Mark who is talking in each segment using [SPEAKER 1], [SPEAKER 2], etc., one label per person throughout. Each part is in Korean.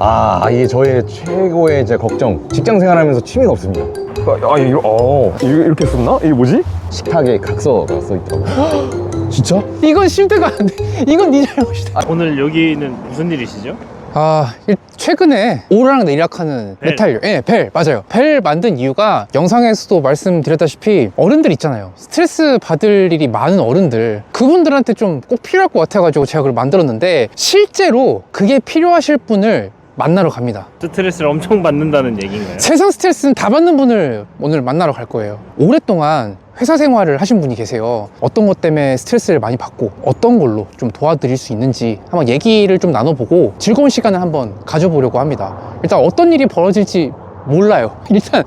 [SPEAKER 1] 이게 저의 최고의 이제 걱정. 직장 생활하면서 취미가 없습니다.
[SPEAKER 2] 이렇게 썼나? 이게 뭐지?
[SPEAKER 1] 식탁에 각서가 써 있더라고요.
[SPEAKER 2] 진짜?
[SPEAKER 3] 이건 심드가 안 돼. 이건 네 잘못이다.
[SPEAKER 4] 오늘 여기는 무슨 일이시죠?
[SPEAKER 3] 최근에 오르락 내리락하는
[SPEAKER 4] 벨.
[SPEAKER 3] 메탈, 벨 맞아요. 벨 만든 이유가 영상에서도 말씀드렸다시피 어른들 있잖아요. 스트레스 받을 일이 많은 어른들, 그분들한테 좀 꼭 필요할 것 같아가지고 제가 그걸 만들었는데, 실제로 그게 필요하실 분을 만나러 갑니다.
[SPEAKER 4] 스트레스를 엄청 받는다는 얘기인가요?
[SPEAKER 3] 세상 스트레스는 다 받는 분을 오늘 만나러 갈 거예요. 오랫동안 회사 생활을 하신 분이 계세요. 어떤 것 때문에 스트레스를 많이 받고 어떤 걸로 좀 도와드릴 수 있는지 한번 얘기를 좀 나눠보고 즐거운 시간을 한번 가져보려고 합니다. 일단 어떤 일이 벌어질지 몰라요. 일단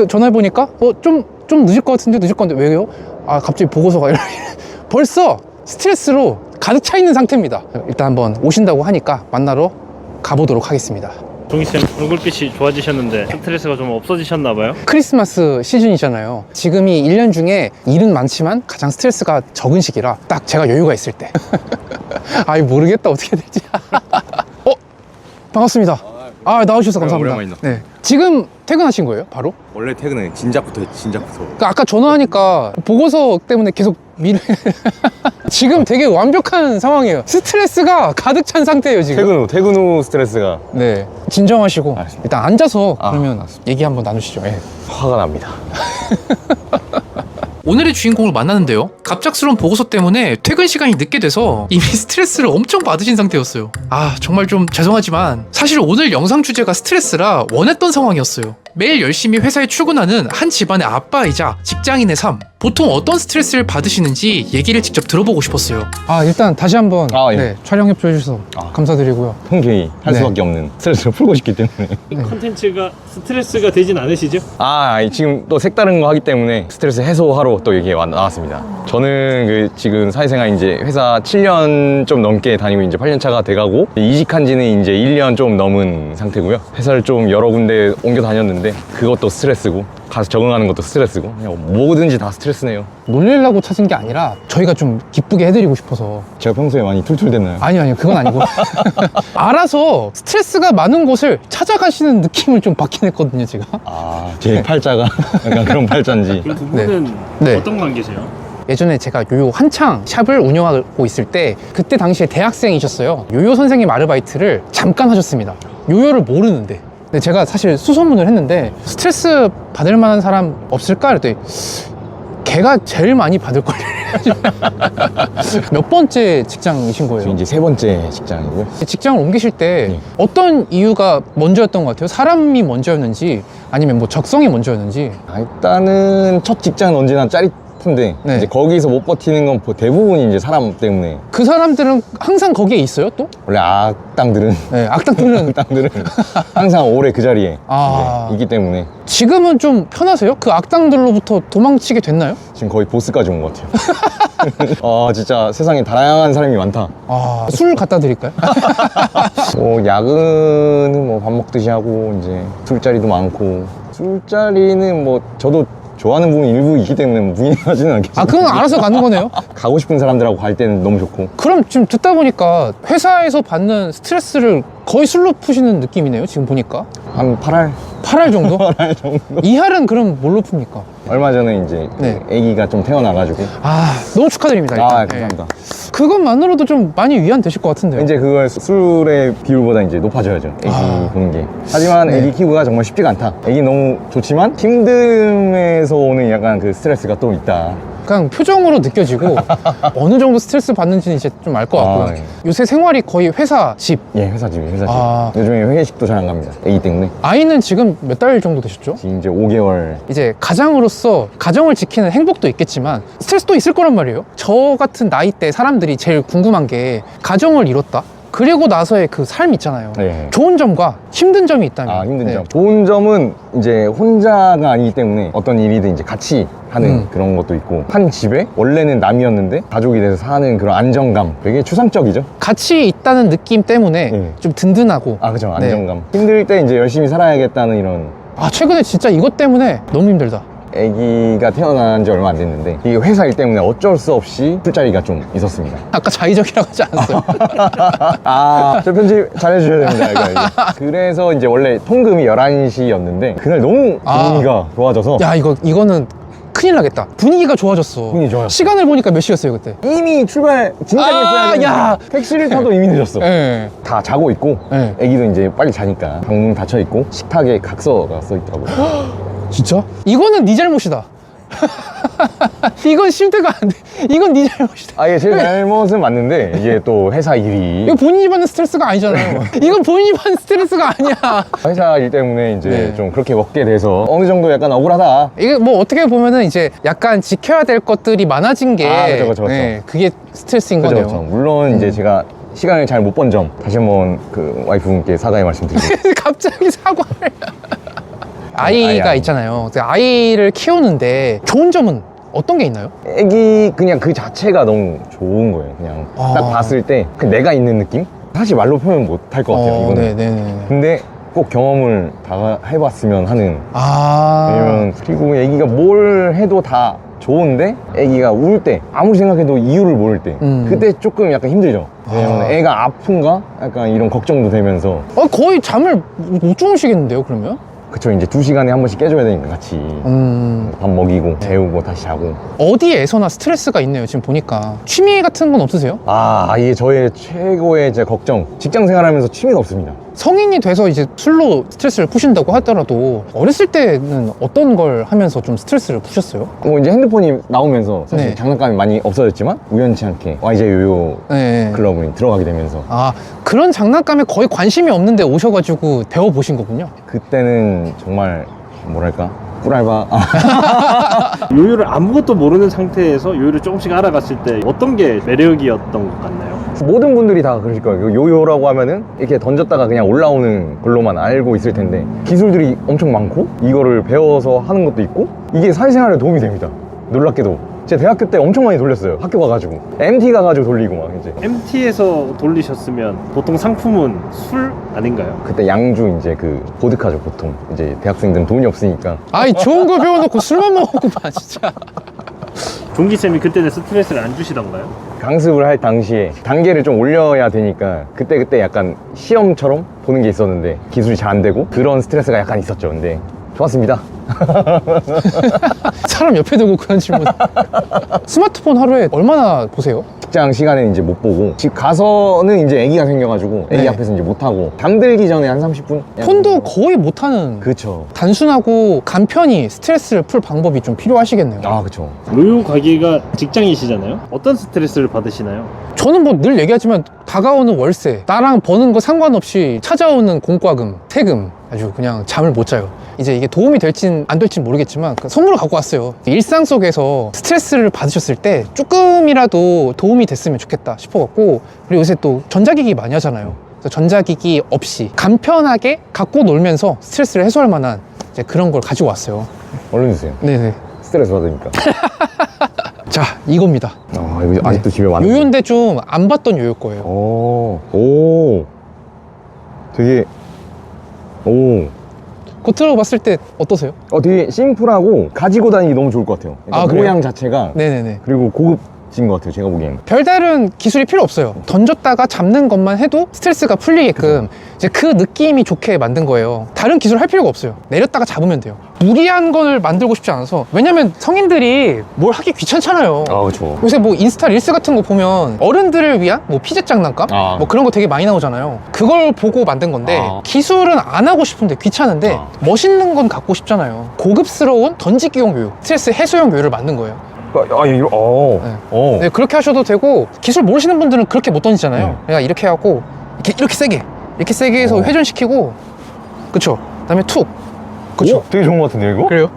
[SPEAKER 3] 전화해보니까 좀 늦을 것 같은데, 늦을 건데 왜요? 갑자기 보고서가 벌써 스트레스로 가득 차 있는 상태입니다. 일단 한번 오신다고 하니까 만나러 가보도록 하겠습니다.
[SPEAKER 4] 종희쌤 얼굴빛이 좋아지셨는데 스트레스가 좀 없어지셨나봐요?
[SPEAKER 3] 크리스마스 시즌이잖아요. 지금이 1년 중에 일은 많지만 가장 스트레스가 적은 시기라 딱 제가 여유가 있을 때 모르겠다 어떻게 될지. 반갑습니다. 나와주셔서 감사합니다.
[SPEAKER 1] 오랜만이다.
[SPEAKER 3] 네. 지금 퇴근하신 거예요? 바로?
[SPEAKER 1] 원래 퇴근은 진작부터 했지, 진작부터.
[SPEAKER 3] 그러니까 아까 전화하니까 보고서 때문에 계속 지금 되게 완벽한 상황이에요. 스트레스가 가득 찬 상태예요 지금.
[SPEAKER 1] 퇴근 후 스트레스가
[SPEAKER 3] 네, 진정하시고
[SPEAKER 1] 알겠습니다.
[SPEAKER 3] 일단 앉아서 그러면
[SPEAKER 1] 알겠습니다.
[SPEAKER 3] 얘기 한번 나누시죠.
[SPEAKER 1] 화가 납니다.
[SPEAKER 5] 오늘의 주인공을 만나는데요, 갑작스러운 보고서 때문에 퇴근 시간이 늦게 돼서 이미 스트레스를 엄청 받으신 상태였어요. 정말 좀 죄송하지만 사실 오늘 영상 주제가 스트레스라 원했던 상황이었어요. 매일 열심히 회사에 출근하는 한 집안의 아빠이자 직장인의 삶, 보통 어떤 스트레스를 받으시는지 얘기를 직접 들어보고 싶었어요.
[SPEAKER 3] 일단 다시 한번
[SPEAKER 1] 예.
[SPEAKER 3] 촬영 협조해 주셔서 감사드리고요.
[SPEAKER 1] 흔쾌히 할
[SPEAKER 3] 네.
[SPEAKER 1] 수밖에 없는 스트레스를 풀고 싶기 때문에.
[SPEAKER 4] 이 콘텐츠가 스트레스가 되진 않으시죠?
[SPEAKER 1] 지금 또 색다른 거 하기 때문에 스트레스 해소하러 또 여기에 나왔습니다. 저는 지금 사회생활 이제 회사 7년 좀 넘게 다니고 이제 8년 차가 돼가고, 이직한 지는 이제 1년 좀 넘은 상태고요. 회사를 좀 여러 군데 옮겨 다녔는데 그것도 스트레스고, 가서 적응하는 것도 스트레스고, 그냥 뭐든지 다 스트레스네요.
[SPEAKER 3] 놀리려고 찾은 게 아니라 저희가 좀 기쁘게 해드리고 싶어서.
[SPEAKER 1] 제가 평소에 많이 툴툴댔나요?
[SPEAKER 3] 아니요, 그건 아니고 알아서 스트레스가 많은 곳을 찾아가시는 느낌을 좀 받긴 했거든요 제가.
[SPEAKER 1] 제 팔자가 약간 그런 팔자인지.
[SPEAKER 4] 두 분은
[SPEAKER 3] 네.
[SPEAKER 4] 어떤 관계세요?
[SPEAKER 3] 예전에 제가 요요 한창 샵을 운영하고 있을 때, 그때 당시에 대학생이셨어요. 요요 선생님 아르바이트를 잠깐 하셨습니다. 요요를 모르는데. 근데 제가 사실 수소문을 했는데 스트레스 받을 만한 사람 없을까? 그랬더니 걔가 제일 많이 받을걸요. 몇 번째 직장이신 거예요?
[SPEAKER 1] 지금 이제 3번째 직장이고요.
[SPEAKER 3] 직장을 옮기실 때
[SPEAKER 1] 네.
[SPEAKER 3] 어떤 이유가 먼저였던 것 같아요? 사람이 먼저였는지 아니면 뭐 적성이 먼저였는지.
[SPEAKER 1] 일단은 첫 직장은 언제나 짜릿한데
[SPEAKER 3] 네.
[SPEAKER 1] 이제 거기서 못 버티는 건 대부분이 이제 사람 때문에.
[SPEAKER 3] 그 사람들은 항상 거기에 있어요 또?
[SPEAKER 1] 원래 악당들은
[SPEAKER 3] 네, 악당들은
[SPEAKER 1] 악당들은 항상 오래 그 자리에 이제 있기 때문에
[SPEAKER 3] 지금은 좀 편하세요? 그 악당들로부터 도망치게 됐나요?
[SPEAKER 1] 지금 거의 보스까지 온 것 같아요. 진짜 세상에 다양한 사람이 많다.
[SPEAKER 3] 술 갖다 드릴까요?
[SPEAKER 1] 야근은 뭐 밥 먹듯이 하고, 이제 술자리도 많고. 술자리는 뭐 저도 좋아하는 부분이 일부 있기 때문에 부인하지는 않겠지만,
[SPEAKER 3] 그건 알아서 가는 거네요.
[SPEAKER 1] 가고 싶은 사람들하고 갈 때는 너무 좋고.
[SPEAKER 3] 그럼 지금 듣다 보니까 회사에서 받는 스트레스를 거의 술로 푸시는 느낌이네요 지금 보니까.
[SPEAKER 1] 한 8할?
[SPEAKER 3] 8할 정도?
[SPEAKER 1] 8할 정도?
[SPEAKER 3] 2할은 그럼 뭘로 풉니까?
[SPEAKER 1] 얼마 전에 이제
[SPEAKER 3] 네.
[SPEAKER 1] 아기가 좀 태어나가지고.
[SPEAKER 3] 너무 축하드립니다 일단.
[SPEAKER 1] 감사합니다.
[SPEAKER 3] 그것만으로도 좀 많이 위안 되실 것 같은데요.
[SPEAKER 1] 이제 그걸 술의 비율보다 이제 높아져야죠. 아기 보는 게. 하지만
[SPEAKER 3] 네.
[SPEAKER 1] 아기 키우기가 정말 쉽지가 않다. 아기 너무 좋지만 힘듦에서 오는 약간 그 스트레스가 또 있다.
[SPEAKER 3] 그냥 표정으로 느껴지고 어느 정도 스트레스 받는지는 이제 좀 알 것 같고요.
[SPEAKER 1] 네.
[SPEAKER 3] 요새 생활이 거의 회사 집.
[SPEAKER 1] 회사 집. 요즘에 회식도 잘 안 갑니다. 아기 때문에.
[SPEAKER 3] 아이는 지금 몇 달 정도 되셨죠?
[SPEAKER 1] 지금 이제 5개월.
[SPEAKER 3] 이제 가장으로서 가정을 지키는 행복도 있겠지만 스트레스도 있을 거란 말이에요. 저 같은 나이대 사람들이 제일 궁금한 게, 가정을 이뤘다 그리고 나서의 그 삶 있잖아요.
[SPEAKER 1] 네.
[SPEAKER 3] 좋은 점과 힘든 점이 있다면.
[SPEAKER 1] 힘든
[SPEAKER 3] 네.
[SPEAKER 1] 점. 좋은 점은 이제 혼자가 아니기 때문에 어떤 일이든 이제 같이 하는 그런 것도 있고, 한 집에 원래는 남이었는데 가족이 돼서 사는 그런 안정감, 되게 추상적이죠.
[SPEAKER 3] 같이 있다는 느낌 때문에
[SPEAKER 1] 네.
[SPEAKER 3] 좀 든든하고.
[SPEAKER 1] 그죠.
[SPEAKER 3] 네.
[SPEAKER 1] 안정감. 힘들 때 이제 열심히 살아야겠다는 이런.
[SPEAKER 3] 최근에 진짜 이것 때문에 너무 힘들다.
[SPEAKER 1] 아기가 태어난 지 얼마 안 됐는데 이게 회사 일 때문에 어쩔 수 없이 술자리가 좀 있었습니다.
[SPEAKER 3] 아까 자의적이라고 하지 않았어요?
[SPEAKER 1] 저 편집 잘 해주셔야 됩니다. 이거. 그래서 이제 원래 통금이 11시였는데 그날 너무 분위기가 좋아져서
[SPEAKER 3] 야, 이거는 큰일 나겠다. 분위기가 좋아졌어.
[SPEAKER 1] 분위기 좋아졌어.
[SPEAKER 3] 시간을 보니까 몇 시였어요, 그때?
[SPEAKER 1] 이미 출발 진작에 했어야 되는데
[SPEAKER 3] 야.
[SPEAKER 1] 택시를 타도 이미 늦었어.
[SPEAKER 3] 예.
[SPEAKER 1] 다 자고 있고
[SPEAKER 3] 네.
[SPEAKER 1] 애기도 이제 빨리 자니까 방문 닫혀 있고 식탁에 각서가 써 있더라고요.
[SPEAKER 3] 진짜? 이거는 네 잘못이다. 이건 쉼드가 안 돼. 이건 네 잘못이다.
[SPEAKER 1] 아, 이게 제 잘못은 맞는데 이게 또 회사 일이
[SPEAKER 3] 이거 본인이 받는 스트레스가 아니잖아요. 이건 본인이 받는 스트레스가 아니야.
[SPEAKER 1] 회사 일 때문에 이제
[SPEAKER 3] 네.
[SPEAKER 1] 좀 그렇게 먹게 돼서 어느 정도 약간 억울하다.
[SPEAKER 3] 이게 뭐 어떻게 보면은 이제 약간 지켜야 될 것들이 많아진 게
[SPEAKER 1] 그쵸.
[SPEAKER 3] 그게 스트레스인
[SPEAKER 1] 그죠,
[SPEAKER 3] 거네요.
[SPEAKER 1] 그죠. 물론 이제 제가 시간을 잘 못 번 점 다시 한번 그 와이프분께 사과의 말씀드리고
[SPEAKER 3] 갑자기 사과를. 아이가
[SPEAKER 1] 아이.
[SPEAKER 3] 있잖아요. 아이를 키우는데 좋은 점은 어떤 게 있나요?
[SPEAKER 1] 애기 그냥 그 자체가 너무 좋은 거예요. 그냥 딱 봤을 때 그 내가 있는 느낌? 사실 말로 표현 못 할 것 같아요. 이거는.
[SPEAKER 3] 네네네.
[SPEAKER 1] 근데 꼭 경험을 다 해봤으면 하는.
[SPEAKER 3] 아.
[SPEAKER 1] 왜냐면 그리고 애기가 뭘 해도 다 좋은데 애기가 울 때 아무리 생각해도 이유를 모를 때 그때 조금 약간 힘들죠. 왜냐면 애가 아픈가? 약간 이런 걱정도 되면서
[SPEAKER 3] 거의 잠을 못 주무시겠는데요, 그러면?
[SPEAKER 1] 그쵸 이제 2시간에 한 번씩 깨줘야 되니까 같이 밥 먹이고 재우고 다시 자고.
[SPEAKER 3] 어디에서나 스트레스가 있네요, 지금 보니까. 취미 같은 건 없으세요?
[SPEAKER 1] 이게 저의 최고의 제 걱정. 직장 생활하면서 취미가 없습니다.
[SPEAKER 3] 성인이 돼서 이제 술로 스트레스를 푸신다고 하더라도 어렸을 때는 어떤 걸 하면서 좀 스트레스를 푸셨어요?
[SPEAKER 1] 뭐 이제 핸드폰이 나오면서 사실
[SPEAKER 3] 네.
[SPEAKER 1] 장난감이 많이 없어졌지만 우연치 않게 YJ 요요
[SPEAKER 3] 네.
[SPEAKER 1] 클럽에 들어가게 되면서
[SPEAKER 3] 그런 장난감에 거의 관심이 없는데 오셔가지고 배워보신 거군요.
[SPEAKER 1] 그때는 정말 뭐랄까 꿀알바.
[SPEAKER 4] 요요를 아무것도 모르는 상태에서 요요를 조금씩 알아갔을 때 어떤 게 매력이었던 것 같나요?
[SPEAKER 1] 모든 분들이 다 그러실 거예요. 요요라고 하면은 이렇게 던졌다가 그냥 올라오는 걸로만 알고 있을 텐데 기술들이 엄청 많고 이거를 배워서 하는 것도 있고 이게 사회생활에 도움이 됩니다. 놀랍게도 제 대학교 때 엄청 많이 돌렸어요. 학교 가가지고 MT 가가지고 돌리고 막 이제
[SPEAKER 4] MT에서 돌리셨으면 보통 상품은 술 아닌가요?
[SPEAKER 1] 그때 양주 이제 그 보드카죠 보통. 이제 대학생들은 돈이 없으니까
[SPEAKER 3] 아이, 좋은 거 배워놓고 술만 먹었구만, 진짜.
[SPEAKER 4] 종기쌤이 그때는 스트레스를 안 주시던가요?
[SPEAKER 1] 강습을 할 당시에 단계를 좀 올려야 되니까 그때 약간 시험처럼 보는 게 있었는데 기술이 잘 안 되고 그런 스트레스가 약간 있었죠. 근데 좋았습니다.
[SPEAKER 3] 사람 옆에 두고 그런 질문. 스마트폰 하루에 얼마나 보세요?
[SPEAKER 1] 직장 시간에는 이제 못 보고 집 가서는 이제 아기가 생겨가지고 애기
[SPEAKER 3] 네.
[SPEAKER 1] 앞에서 이제 못 하고 잠들기 전에 한 30분?
[SPEAKER 3] 폰도 거의 못하는.
[SPEAKER 1] 그쵸.
[SPEAKER 3] 단순하고 간편히 스트레스를 풀 방법이 좀 필요하시겠네요.
[SPEAKER 1] 그쵸.
[SPEAKER 4] 요요 가게가 직장이시잖아요? 어떤 스트레스를 받으시나요?
[SPEAKER 3] 저는 뭐 늘 얘기하지만 다가오는 월세, 나랑 버는 거 상관없이 찾아오는 공과금, 세금, 아주 그냥 잠을 못 자요. 이제 이게 도움이 될진 안 될진 모르겠지만 선물을 갖고 왔어요. 일상 속에서 스트레스를 받으셨을 때 조금이라도 도움이 됐으면 좋겠다 싶어갖고, 그리고 요새 또 전자기기 많이 하잖아요. 그래서 전자기기 없이 간편하게 갖고 놀면서 스트레스를 해소할 만한 이제 그런 걸 가지고 왔어요.
[SPEAKER 1] 얼른 주세요.
[SPEAKER 3] 네네.
[SPEAKER 1] 스트레스 받으니까.
[SPEAKER 3] 자, 이겁니다.
[SPEAKER 1] 이거 아직도 집에 많은데.
[SPEAKER 3] 요요인데 좀 안 봤던 요요일 거예요.
[SPEAKER 1] 오. 되게
[SPEAKER 3] 겉으로 봤을 때 어떠세요?
[SPEAKER 1] 되게 심플하고 가지고 다니기 너무 좋을 것 같아요. 그러니까
[SPEAKER 3] 그래요?
[SPEAKER 1] 모양 자체가
[SPEAKER 3] 네네네.
[SPEAKER 1] 그리고 고급진 것 같아요. 제가 보기엔.
[SPEAKER 3] 별다른 기술이 필요 없어요. 던졌다가 잡는 것만 해도 스트레스가 풀리게끔 이제 그 느낌이 좋게 만든 거예요. 다른 기술 할 필요가 없어요. 내렸다가 잡으면 돼요. 무리한 걸 만들고 싶지 않아서. 왜냐면 성인들이 뭘 하기 귀찮잖아요.
[SPEAKER 1] 그렇죠.
[SPEAKER 3] 요새 뭐 인스타 릴스 같은 거 보면 어른들을 위한 뭐 피자 장난감? 뭐 그런 거 되게 많이 나오잖아요. 그걸 보고 만든 건데 기술은 안 하고 싶은데 귀찮은데 멋있는 건 갖고 싶잖아요. 고급스러운 던지기용 요요, 스트레스 해소용 요요를 만든 거예요. 네, 그렇게 하셔도 되고, 기술 모르시는 분들은 그렇게 못 던지잖아요. 그러니까 이렇게 하고 이렇게 세게 해서 회전시키고, 그쵸? 그다음에 툭. 그쵸?
[SPEAKER 1] 되게 좋은 것 같은데요, 이거?
[SPEAKER 3] 그래요?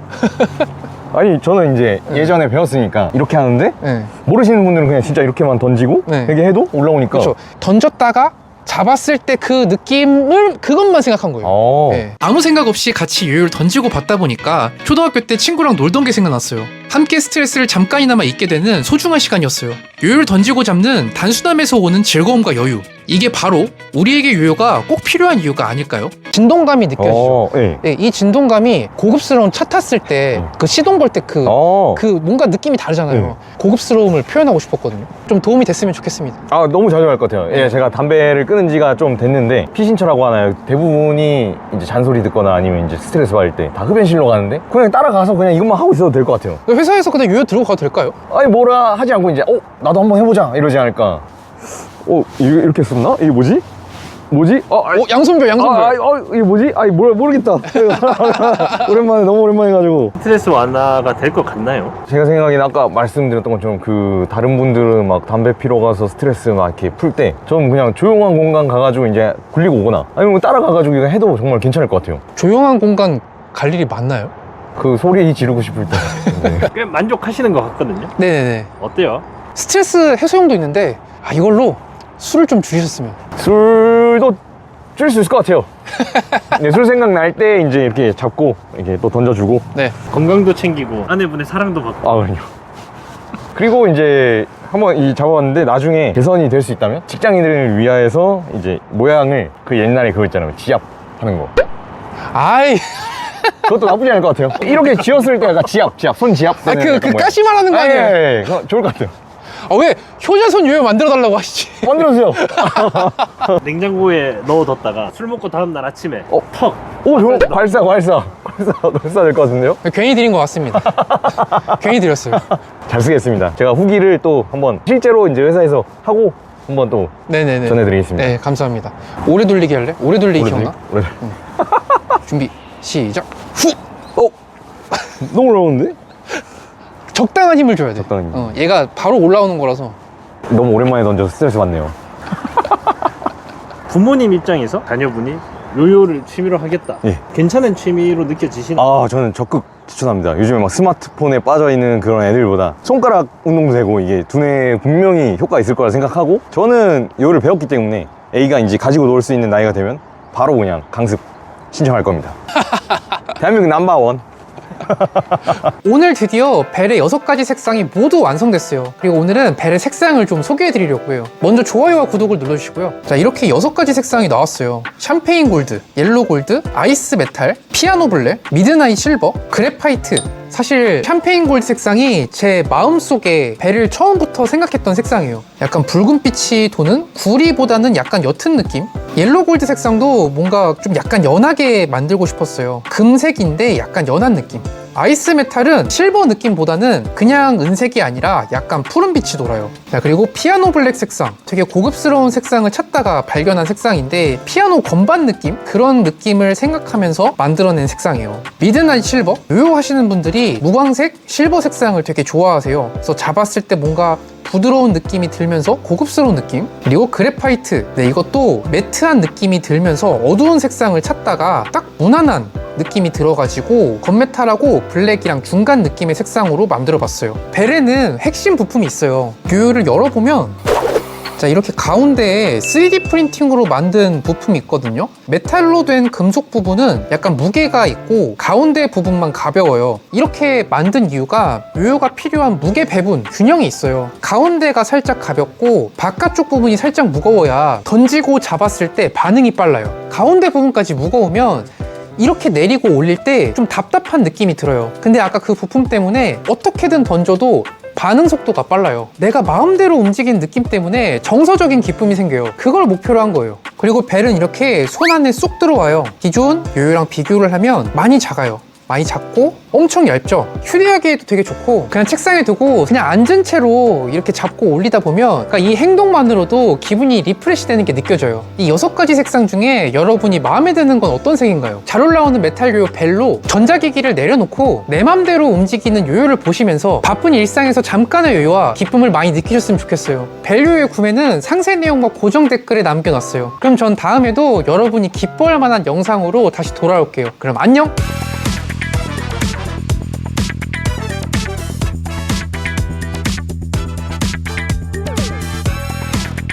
[SPEAKER 1] 아니, 저는 이제 예전에 배웠으니까 이렇게 하는데
[SPEAKER 3] 네.
[SPEAKER 1] 모르시는 분들은 그냥 진짜 이렇게만 던지고
[SPEAKER 3] 네.
[SPEAKER 1] 이렇게 해도 올라오니까.
[SPEAKER 3] 그쵸? 던졌다가 잡았을 때 그 느낌을 그것만 생각한 거예요. 네.
[SPEAKER 5] 아무 생각 없이 같이 요요를 던지고 받다 보니까 초등학교 때 친구랑 놀던 게 생각났어요. 함께 스트레스를 잠깐이나마 잊게 되는 소중한 시간이었어요. 요요를 던지고 잡는 단순함에서 오는 즐거움과 여유. 이게 바로 우리에게 요요가 꼭 필요한 이유가 아닐까요?
[SPEAKER 3] 진동감이 느껴지죠.
[SPEAKER 2] 예.
[SPEAKER 3] 네, 이 진동감이 고급스러운 차 탔을 때 그 시동 걸 때 그 뭔가 느낌이 다르잖아요.
[SPEAKER 2] 네.
[SPEAKER 3] 고급스러움을 표현하고 싶었거든요. 좀 도움이 됐으면 좋겠습니다.
[SPEAKER 1] 아, 너무 자주 할 것 같아요. 예, 제가 담배를 끊은 지가 좀 됐는데 피신처라고 하나요? 대부분이 이제 잔소리 듣거나 아니면 이제 스트레스 받을 때 다 흡연실로 가는데 그냥 따라가서 그냥 이것만 하고 있어도 될 것 같아요.
[SPEAKER 3] 회사에서 그냥 요요 들고 가도 될까요?
[SPEAKER 1] 아니 뭐라 하지 않고 이제 나도 한번 해보자 이러지 않을까.
[SPEAKER 2] 이렇게 썼나? 이게 뭐지?
[SPEAKER 3] 양손별.
[SPEAKER 2] 이게 뭐지? 모르겠다. 너무 오랜만에 해가지고.
[SPEAKER 4] 스트레스 완화가 될 것 같나요?
[SPEAKER 1] 제가 생각에는 아까 말씀드렸던 것처럼 그 다른 분들은 막 담배 피러 가서 스트레스 막 이렇게 풀 때 저는 그냥 조용한 공간 가가지고 이제 굴리고 오거나 아니면 따라가가지고 이거 해도 정말 괜찮을 것 같아요.
[SPEAKER 3] 조용한 공간 갈 일이 많나요?
[SPEAKER 1] 그 소리 지르고 싶을 때. 네.
[SPEAKER 4] 꽤 만족하시는 것 같거든요.
[SPEAKER 3] 네네네.
[SPEAKER 4] 어때요?
[SPEAKER 3] 스트레스 해소용도 있는데 이걸로 술을 좀 줄이셨으면.
[SPEAKER 1] 술도 줄일 수 있을 것 같아요. 네, 술 생각날 때 이제 이렇게 잡고 이렇게 또 던져주고.
[SPEAKER 3] 네.
[SPEAKER 4] 건강도 챙기고 아내분의 사랑도 받고.
[SPEAKER 1] 그럼요. 그리고 이제 한번 잡아봤는데 나중에 개선이 될 수 있다면 직장인들을 위하여서 이제 모양을 그 옛날에 그거 있잖아요. 지압 하는 거.
[SPEAKER 3] 아이.
[SPEAKER 1] 그것도 나쁘지 않을 것 같아요. 이렇게 지었을 때 약간 지압, 손 지압.
[SPEAKER 3] 그 가시 말하는 거 아니에요?
[SPEAKER 1] 예, 그거 좋을 것 같아요.
[SPEAKER 3] 왜 효자손 요요 만들어 달라고 하시지?
[SPEAKER 1] 만들어주세요.
[SPEAKER 4] 냉장고에 넣어뒀다가 술 먹고 다음날 아침에 턱.
[SPEAKER 1] 좋아. 발사 될 것 같은데요?
[SPEAKER 3] 괜히 드린 것 같습니다. 괜히 드렸어요.
[SPEAKER 1] 잘 쓰겠습니다. 제가 후기를 또 한번 실제로 이제 회사에서 하고 한번 또
[SPEAKER 3] 네네네.
[SPEAKER 1] 전해드리겠습니다.
[SPEAKER 3] 네, 감사합니다. 오래 돌리기 할래? 오래 돌리기 기억나? 준비, 시작. 후!
[SPEAKER 1] 너무 어려운데?
[SPEAKER 3] 적당한 힘을 줘야 돼.
[SPEAKER 1] 적당한 힘.
[SPEAKER 3] 얘가 바로 올라오는 거라서.
[SPEAKER 1] 너무 오랜만에 던져서 스트레스 받네요.
[SPEAKER 4] 부모님 입장에서 자녀분이 요요를 취미로 하겠다.
[SPEAKER 1] 예.
[SPEAKER 4] 괜찮은 취미로 느껴지시나요?
[SPEAKER 1] 저는 적극 추천합니다. 요즘에 막 스마트폰에 빠져있는 그런 애들보다 손가락 운동도 되고 이게 두뇌에 분명히 효과가 있을 거라 생각하고 저는 요를 배웠기 때문에 A가 이제 가지고 놀 수 있는 나이가 되면 바로 그냥 강습 신청할 겁니다. 대한민국 넘버원.
[SPEAKER 3] 오늘 드디어 벨의 6가지 색상이 모두 완성됐어요. 그리고 오늘은 벨의 색상을 좀 소개해 드리려고 해요. 먼저 좋아요와 구독을 눌러주시고요. 자, 이렇게 6가지 색상이 나왔어요. 샴페인 골드, 옐로 골드, 아이스 메탈, 피아노 블랙, 미드나잇 실버, 그래파이트. 사실 샴페인 골드 색상이 제 마음속에 벨을 처음부터 생각했던 색상이에요. 약간 붉은빛이 도는 구리보다는 약간 옅은 느낌? 옐로 골드 색상도 뭔가 좀 약간 연하게 만들고 싶었어요. 금색인데 약간 연한 느낌. 아이스 메탈은 실버 느낌보다는 그냥 은색이 아니라 약간 푸른빛이 돌아요. 자, 그리고 피아노 블랙 색상, 되게 고급스러운 색상을 찾다가 발견한 색상인데 피아노 건반 느낌? 그런 느낌을 생각하면서 만들어낸 색상이에요. 미드나잇 실버? 요요 하시는 분들이 무광색, 실버 색상을 되게 좋아하세요. 그래서 잡았을 때 뭔가 부드러운 느낌이 들면서 고급스러운 느낌. 그리고 그래파이트, 이것도 매트한 느낌이 들면서 어두운 색상을 찾다가 딱 무난한 느낌이 들어가지고 건메탈하고 블랙이랑 중간 느낌의 색상으로 만들어 봤어요. 벨에는 핵심 부품이 있어요. 요요를 열어보면 자, 이렇게 가운데에 3D 프린팅으로 만든 부품이 있거든요. 메탈로 된 금속 부분은 약간 무게가 있고 가운데 부분만 가벼워요. 이렇게 만든 이유가 요요가 필요한 무게 배분 균형이 있어요. 가운데가 살짝 가볍고 바깥쪽 부분이 살짝 무거워야 던지고 잡았을 때 반응이 빨라요. 가운데 부분까지 무거우면 이렇게 내리고 올릴 때 좀 답답한 느낌이 들어요. 근데 아까 그 부품 때문에 어떻게든 던져도 반응 속도가 빨라요. 내가 마음대로 움직이는 느낌 때문에 정서적인 기쁨이 생겨요. 그걸 목표로 한 거예요. 그리고 벨은 이렇게 손 안에 쏙 들어와요. 기존 요요랑 비교를 하면 많이 작아요. 많이 작고 엄청 얇죠. 휴대하기에도 되게 좋고 그냥 책상에 두고 그냥 앉은 채로 이렇게 잡고 올리다 보면 그러니까 이 행동만으로도 기분이 리프레시 되는 게 느껴져요. 이 6가지 색상 중에 여러분이 마음에 드는 건 어떤 색인가요? 잘 올라오는 메탈 요요 벨로 전자기기를 내려놓고 내 맘대로 움직이는 요요를 보시면서 바쁜 일상에서 잠깐의 요요와 기쁨을 많이 느끼셨으면 좋겠어요. 벨 요요 구매는 상세 내용과 고정 댓글에 남겨놨어요. 그럼 전 다음에도 여러분이 기뻐할 만한 영상으로 다시 돌아올게요. 그럼 안녕!